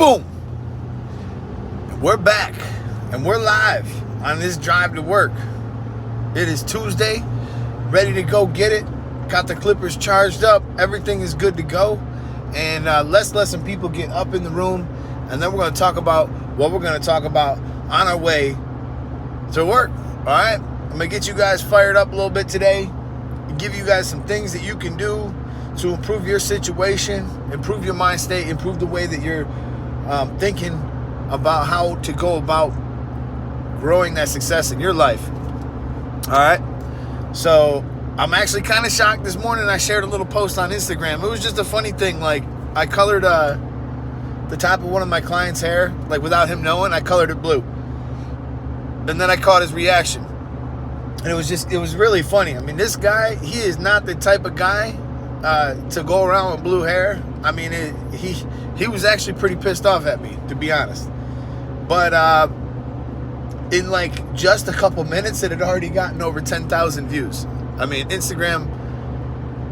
Boom! We're back, and we're live on this drive to work. It is Tuesday, ready to go get it. Got the clippers charged up. Everything is good to go. And let's let some people get up in the room, and then we're going to talk about what we're going to talk about on our way to work. All right? I'm going to get you guys fired up a little bit today, give you guys some things that you can do to improve your situation, improve your mind state, improve the way that you're thinking about how to go about growing that success in your life. All right? So I'm actually kind of shocked this morning. I shared a little post on Instagram. It was just a funny thing. Like, I colored the top of one of my clients' hair, like without him knowing, I colored it blue. And then I caught his reaction. And it was really funny. I mean, this guy, he is not the type of guy to go around with blue hair. I mean, he was actually pretty pissed off at me, to be honest. But in like just a couple minutes, it had already gotten over 10,000 views. I mean, Instagram,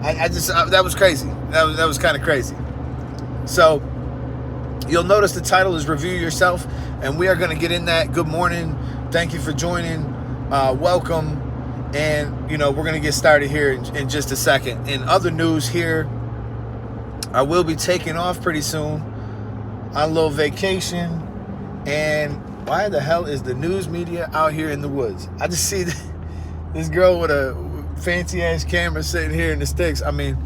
that was crazy. That was kind of crazy. So you'll notice the title is Review Yourself, and we are going to get in that. Good morning. Thank you for joining. Welcome. And, you know, we're going to get started here in just a second. In other news here, I will be taking off pretty soon on a little vacation. And why the hell is the news media out here in the woods? I just see this girl with a fancy-ass camera sitting here in the sticks. I mean,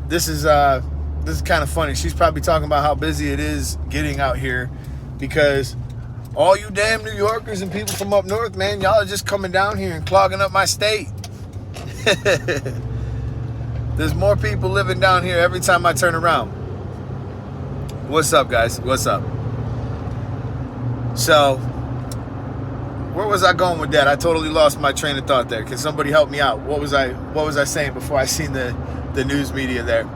this is kind of funny. She's probably talking about how busy it is getting out here because all you damn New Yorkers and people from up north, man, y'all are just coming down here and clogging up my state. There's more people living down here every time I turn around. What's up, guys? What's up? So, where was I going with that? I totally lost my train of thought there. Can somebody help me out? What was I saying before I seen the news media there?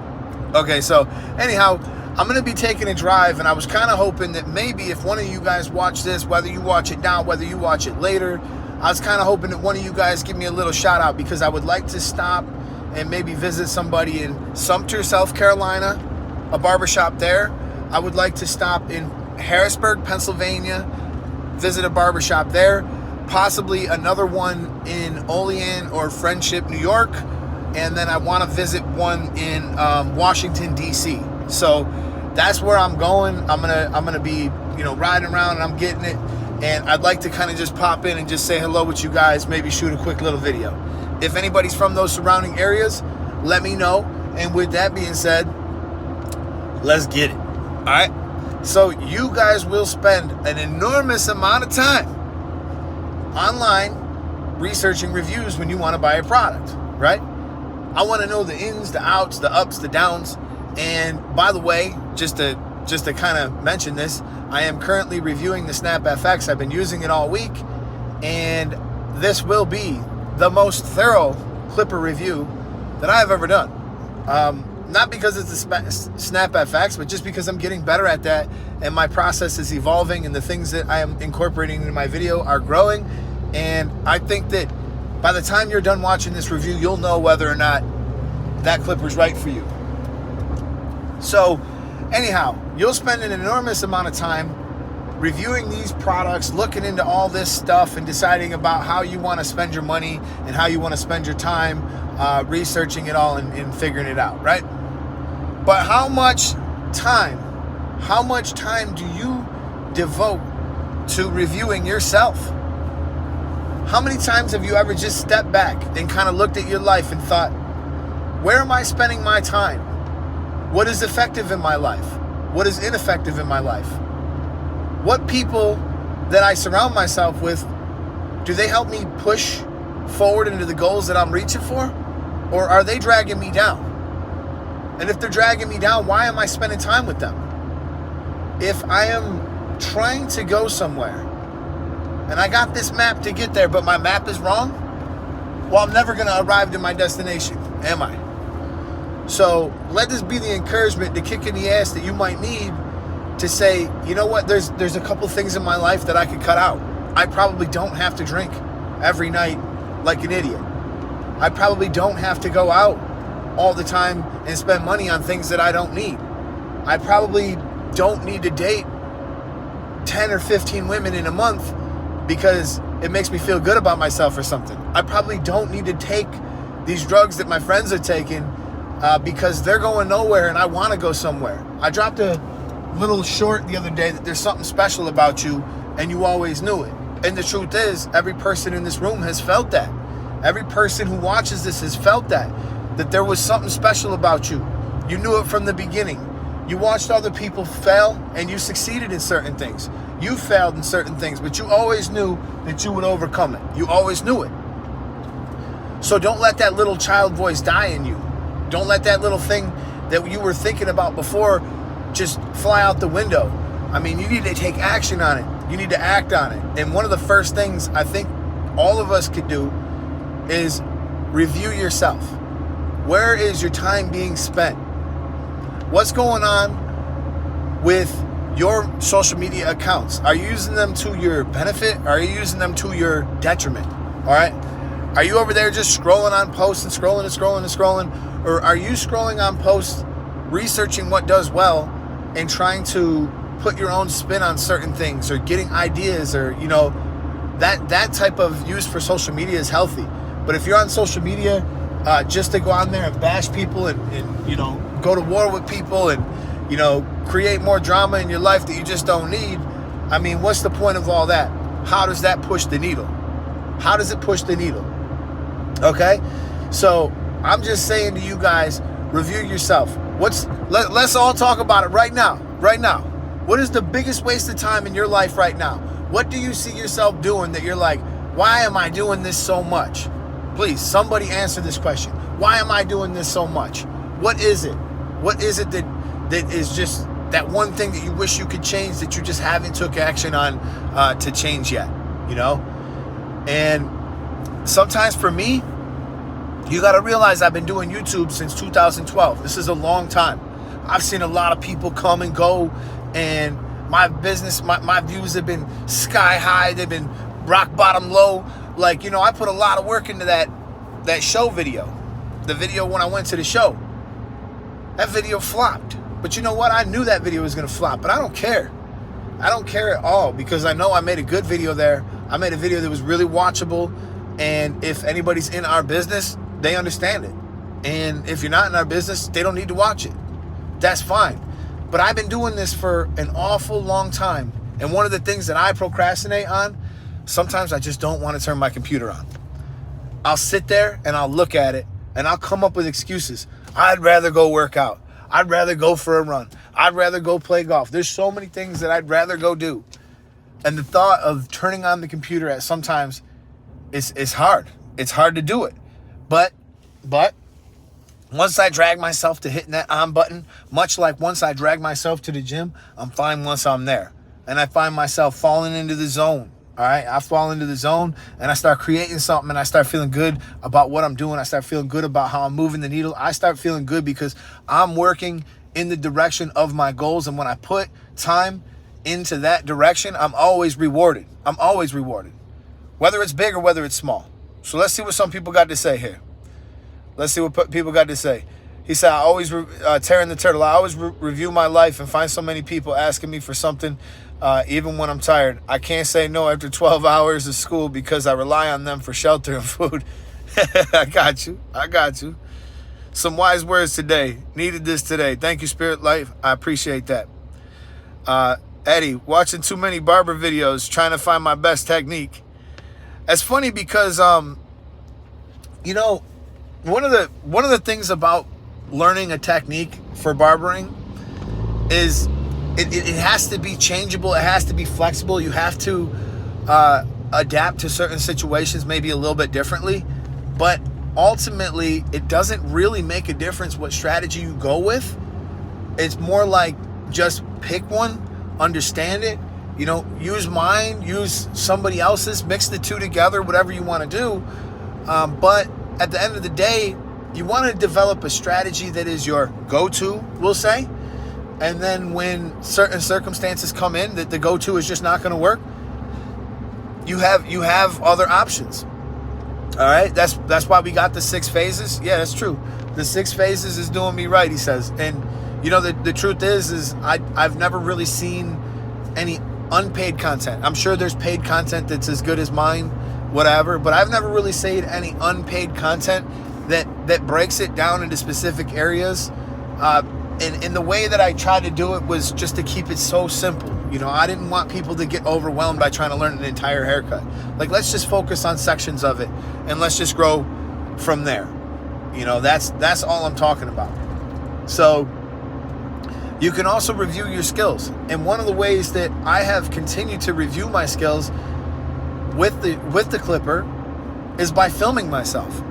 Okay, so anyhow, I'm going to be taking a drive, and I was kind of hoping that maybe if one of you guys watch this, whether you watch it now, whether you watch it later, I was kind of hoping that one of you guys give me a little shout out because I would like to stop and maybe visit somebody in Sumter, South Carolina, a barbershop there. I would like to stop in Harrisburg, Pennsylvania, visit a barbershop there, possibly another one in Olean or Friendship, New York, and then I want to visit one in Washington, D.C. So that's where I'm going. I'm gonna be, you know, riding around, and I'm getting it. And I'd like to kind of just pop in and just say hello with you guys, maybe shoot a quick little video. If anybody's from those surrounding areas, let me know. And with that being said, let's get it. All right? So you guys will spend an enormous amount of time online researching reviews when you want to buy a product, right? I want to know the ins, the outs, the ups, the downs. And by the way, just to kind of mention this, I am currently reviewing the Snap FX. I've been using it all week, and this will be the most thorough clipper review that I've ever done. Not because it's a Snap FX, but just because I'm getting better at that, and my process is evolving, and the things that I am incorporating in my video are growing. And I think that by the time you're done watching this review, you'll know whether or not that clipper's right for you. So anyhow, you'll spend an enormous amount of time reviewing these products, looking into all this stuff, and deciding about how you want to spend your money and how you want to spend your time researching it all and figuring it out, right? But how much time do you devote to reviewing yourself? How many times have you ever just stepped back and kind of looked at your life and thought, where am I spending my time? What is effective in my life? What is ineffective in my life? What people that I surround myself with, do they help me push forward into the goals that I'm reaching for? Or are they dragging me down? And if they're dragging me down, why am I spending time with them? If I am trying to go somewhere and I got this map to get there, but my map is wrong, well, I'm never going to arrive to my destination, am I? So let this be the encouragement, the kick in the ass that you might need to say, you know what, there's a couple things in my life that I could cut out. I probably don't have to drink every night like an idiot. I probably don't have to go out all the time and spend money on things that I don't need. I probably don't need to date 10 or 15 women in a month because it makes me feel good about myself or something. I probably don't need to take these drugs that my friends are taking because they're going nowhere and I want to go somewhere. I dropped a little short the other day that there's something special about you and you always knew it. And the truth is, every person in this room has felt that. Every person who watches this has felt that there was something special about you. You knew it from the beginning. You watched other people fail and you succeeded in certain things. You failed in certain things, but you always knew that you would overcome it. You always knew it. So don't let that little child voice die in you. Don't let that little thing that you were thinking about before just fly out the window. I mean, you need to take action on it. You need to act on it. And one of the first things I think all of us could do is review yourself. Where is your time being spent? What's going on with your social media accounts? Are you using them to your benefit? Or are you using them to your detriment? All right? Are you over there just scrolling on posts and scrolling? Or are you scrolling on posts, researching what does well and trying to put your own spin on certain things or getting ideas or, that type of use for social media is healthy. But if you're on social media just to go on there and bash people and go to war with people and, create more drama in your life that you just don't need, I mean, what's the point of all that? How does that push the needle? How does it push the needle? Okay? So I'm just saying to you guys, review yourself. Let's all talk about it right now. Right now. What is the biggest waste of time in your life right now? What do you see yourself doing that you're like, why am I doing this so much? Please, somebody answer this question. Why am I doing this so much? What is it? What is it that is just that one thing that you wish you could change that you just haven't took action on to change yet? And sometimes for me, you got to realize I've been doing YouTube since 2012. This is a long time. I've seen a lot of people come and go, and my business, my views have been sky high. They've been rock bottom low. Like, I put a lot of work into that show video. The video when I went to the show. That video flopped. But you know what? I knew that video was going to flop, but I don't care. I don't care at all because I know I made a good video there. I made a video that was really watchable, and if anybody's in our business, they understand it. And if you're not in our business, they don't need to watch it. That's fine. But I've been doing this for an awful long time. And one of the things that I procrastinate on, sometimes I just don't want to turn my computer on. I'll sit there and I'll look at it and I'll come up with excuses. I'd rather go work out. I'd rather go for a run. I'd rather go play golf. There's so many things that I'd rather go do. And the thought of turning on the computer at sometimes is hard. It's hard to do it. But once I drag myself to hitting that on button, much like once I drag myself to the gym, I'm fine once I'm there. And I find myself falling into the zone. All right, I fall into the zone and I start creating something and I start feeling good about what I'm doing. I start feeling good about how I'm moving the needle. I start feeling good because I'm working in the direction of my goals. And when I put time into that direction, I'm always rewarded. I'm always rewarded, whether it's big or whether it's small. So let's see what some people got to say here. Let's see what people got to say. He said, I always, tearing the turtle, I always review my life and find so many people asking me for something. Even when I'm tired, I can't say no after 12 hours of school because I rely on them for shelter and food. I got you. Some wise words today. Needed this today. Thank you, Spirit Life. I appreciate that. Eddie, watching too many barber videos, trying to find my best technique. It's funny because, one of the things about learning a technique for barbering is it has to be changeable. It has to be flexible. You have to adapt to certain situations maybe a little bit differently. But ultimately, it doesn't really make a difference what strategy you go with. It's more like just pick one, understand it, use mine, use somebody else's, mix the two together, whatever you want to do. But at the end of the day, you want to develop a strategy that is your go-to, we'll say. And then when certain circumstances come in that the go-to is just not going to work, you have other options. All right, that's why we got the 6 phases. Yeah, that's true. The 6 phases is doing me right, he says. And The truth is I've never really seen any unpaid content. I'm sure there's paid content that's as good as mine, whatever, but I've never really seen any unpaid content that breaks it down into specific areas. And the way that I tried to do it was just to keep it so simple. I didn't want people to get overwhelmed by trying to learn an entire haircut. Like, let's just focus on sections of it and let's just grow from there. That's all I'm talking about. So you can also review your skills. And one of the ways that I have continued to review my skills with the clipper is by filming myself.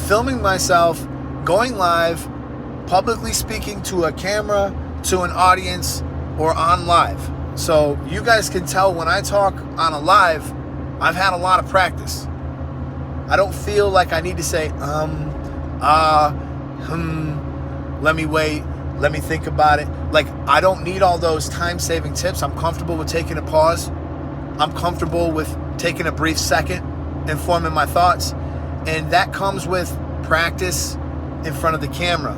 Filming myself, going live, publicly speaking to a camera, to an audience, or on live. So you guys can tell when I talk on a live, I've had a lot of practice. I don't feel like I need to say, let me wait, let me think about it. Like, I don't need all those time-saving tips. I'm comfortable with taking a pause. I'm comfortable with taking a brief second and forming my thoughts. And that comes with practice in front of the camera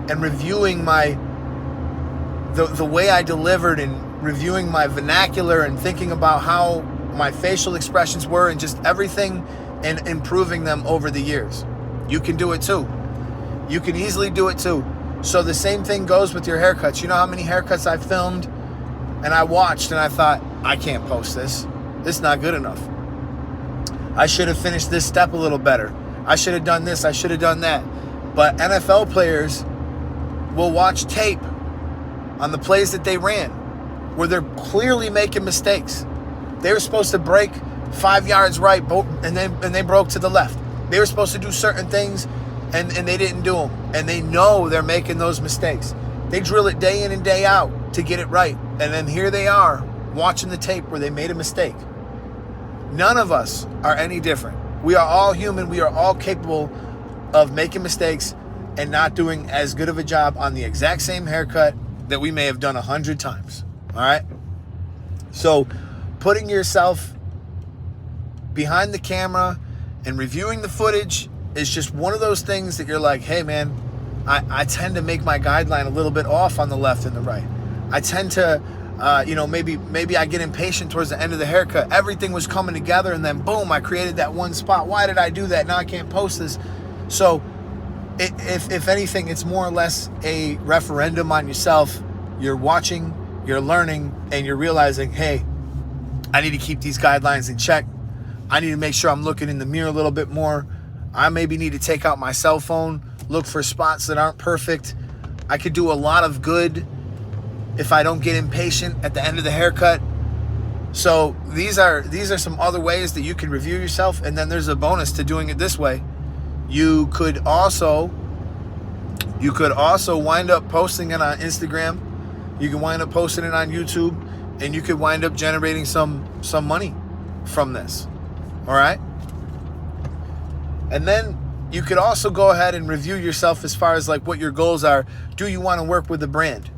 and reviewing the way I delivered and reviewing my vernacular and thinking about how my facial expressions were and just everything and improving them over the years. You can do it too. You can easily do it too. So the same thing goes with your haircuts. You know how many haircuts I filmed and I watched and I thought, I can't post this. This is not good enough. I should have finished this step a little better. I should have done this. I should have done that. But NFL players will watch tape on the plays that they ran where they're clearly making mistakes. They were supposed to break 5 yards right and they broke to the left. They were supposed to do certain things and they didn't do them. And they know they're making those mistakes. They drill it day in and day out to get it right. And then here they are watching the tape where they made a mistake. None of us are any different. We are all human. We are all capable of making mistakes and not doing as good of a job on the exact same haircut that we may have done 100 times. All right? So putting yourself behind the camera and reviewing the footage is just one of those things that you're like, hey, man, I tend to make my guideline a little bit off on the left and the right. I tend to, maybe I get impatient towards the end of the haircut. Everything was coming together and then boom, I created that one spot. Why did I do that? Now I can't post this. So if anything, it's more or less a referendum on yourself. You're watching, you're learning, and you're realizing, hey, I need to keep these guidelines in check. I need to make sure I'm looking in the mirror a little bit more. I maybe need to take out my cell phone, look for spots that aren't perfect. I could do a lot of good if I don't get impatient at the end of the haircut. So these are some other ways that you can review yourself. And then there's a bonus to doing it this way. You could also wind up posting it on Instagram. You can wind up posting it on YouTube, and you could wind up generating some money from this. All right? And then you could also go ahead and review yourself as far as like what your goals are. Do you want to work with a brand?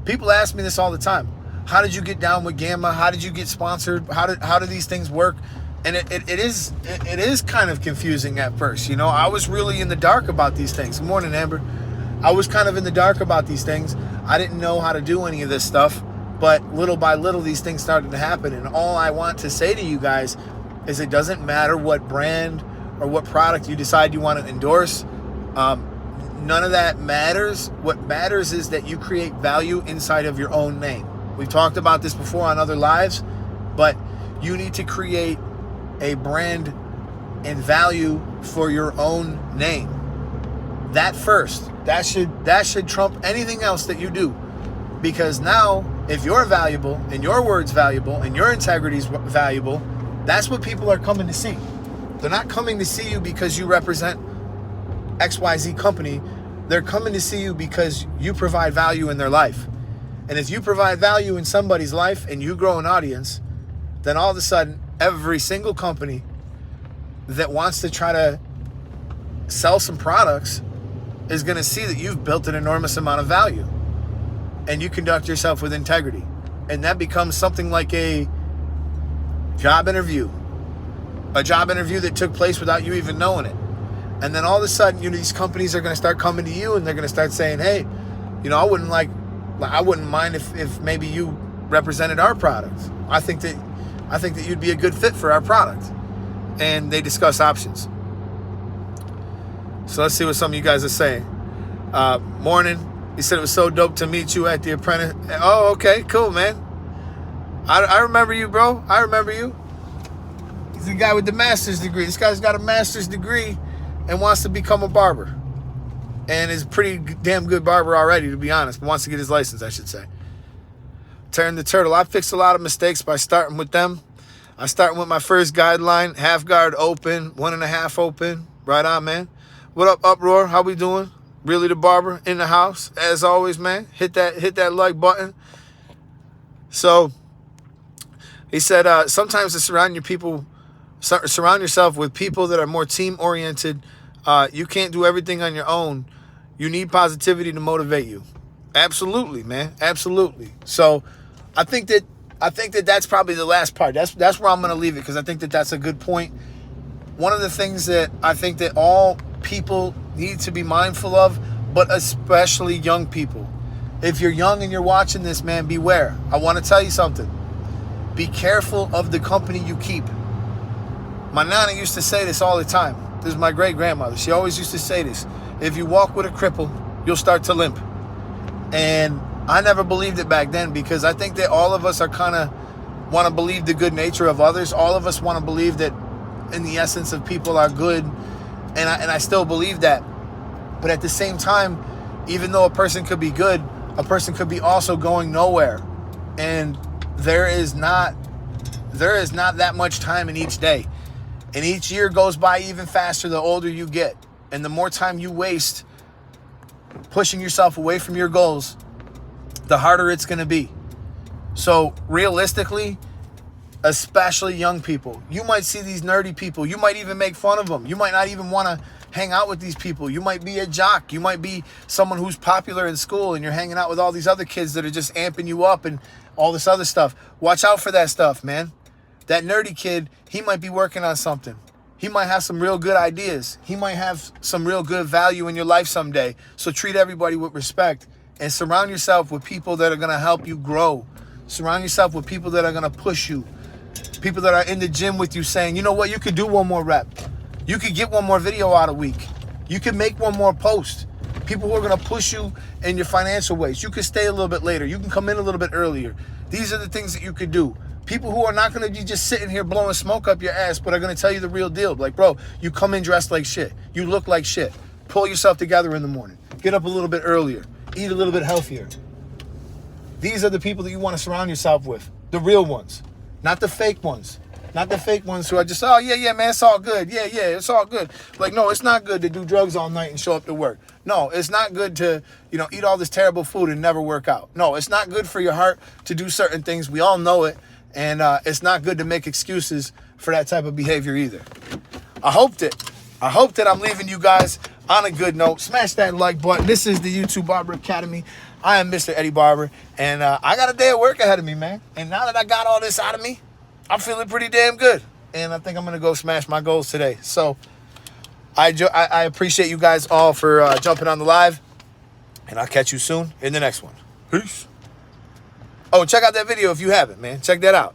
People ask me this all the time. How did you get down with Gamma? How did you get sponsored? How do these things work? And it is kind of confusing at first. I was really in the dark about these things. Good morning, Amber. I was kind of in the dark about these things. I didn't know how to do any of this stuff, but little by little, these things started to happen. And all I want to say to you guys is it doesn't matter what brand or what product you decide you want to endorse. None of that matters. What matters is that you create value inside of your own name. We've talked about this before on other lives, but you need to create a brand and value for your own name. That first. That should trump anything else that you do. Because now, if you're valuable and your word's valuable and your integrity's valuable, that's what people are coming to see. They're not coming to see you because you represent XYZ company. They're coming to see you because you provide value in their life. And if you provide value in somebody's life and you grow an audience, then all of a sudden, every single company that wants to try to sell some products is going to see that you've built an enormous amount of value and you conduct yourself with integrity. And that becomes something like a job interview that took place without you even knowing it. And then all of a sudden, these companies are going to start coming to you and they're going to start saying, hey, You know, I wouldn't mind if maybe you represented our product. I think that you'd be a good fit for our product. And they discuss options. So let's see what some of you guys are saying. Morning. He said it was so dope to meet you at the Apprentice. Oh, okay, cool, man. I remember you, bro. I remember you. He's the guy with the master's degree. This guy's got a master's degree and wants to become a barber. And is a pretty damn good barber already, to be honest. Wants to get his license, I should say. Turn the Turtle. I fixed a lot of mistakes by starting with them. I started with my first guideline. Half guard open, 1.5 open. Right on, man. What up, Uproar? How we doing? Really the Barber in the house. As always, man. Hit that like button. So he said, sometimes to surround yourself with people that are more team-oriented. You can't do everything on your own. You need positivity to motivate you. Absolutely, man. Absolutely. So I think that that's probably the last part. That's where I'm going to leave it, because I think that that's a good point. One of the things that I think that all people need to be mindful of, but especially young people. If you're young and you're watching this, man, beware. I want to tell you something. Be careful of the company you keep. My nana used to say this all the time. This is my great-grandmother. She always used to say this. If you walk with a cripple, you'll start to limp. And I never believed it back then, because I think that all of us are kind of want to believe the good nature of others. All of us want to believe that in the essence of people are good. And I still believe that. But at the same time, even though a person could be good, a person could be also going nowhere. And there is not that much time in each day. And each year goes by even faster the older you get. And the more time you waste pushing yourself away from your goals, the harder it's going to be. So realistically, especially young people, you might see these nerdy people. You might even make fun of them. You might not even want to hang out with these people. You might be a jock. You might be someone who's popular in school, and you're hanging out with all these other kids that are just amping you up and all this other stuff. Watch out for that stuff, man. That nerdy kid, he might be working on something. He might have some real good ideas. He might have some real good value in your life someday. So treat everybody with respect and surround yourself with people that are going to help you grow. Surround yourself with people that are going to push you. People that are in the gym with you saying, you know what, you could do one more rep. You could get one more video out a week. You could make one more post. People who are going to push you in your financial ways. You could stay a little bit later. You can come in a little bit earlier. These are the things that you could do. People who are not going to be just sitting here blowing smoke up your ass, but are going to tell you the real deal. Like, bro, you come in dressed like shit. You look like shit. Pull yourself together in the morning. Get up a little bit earlier. Eat a little bit healthier. These are the people that you want to surround yourself with. The real ones. Not the fake ones. Not the fake ones who are just, oh, yeah, man, it's all good. Yeah, it's all good. Like, no, it's not good to do drugs all night and show up to work. No, it's not good to, eat all this terrible food and never work out. No, it's not good for your heart to do certain things. We all know it. And it's not good to make excuses for that type of behavior either. I hope that I'm leaving you guys on a good note. Smash that like button. This is the YouTube Barber Academy. I am Mr. Eddie Barber, and I got a day of work ahead of me, man. And now that I got all this out of me, I'm feeling pretty damn good. And I think I'm going to go smash my goals today. So I appreciate you guys all for jumping on the live, and I'll catch you soon in the next one. Peace. Oh, check out that video if you haven't, man. Check that out.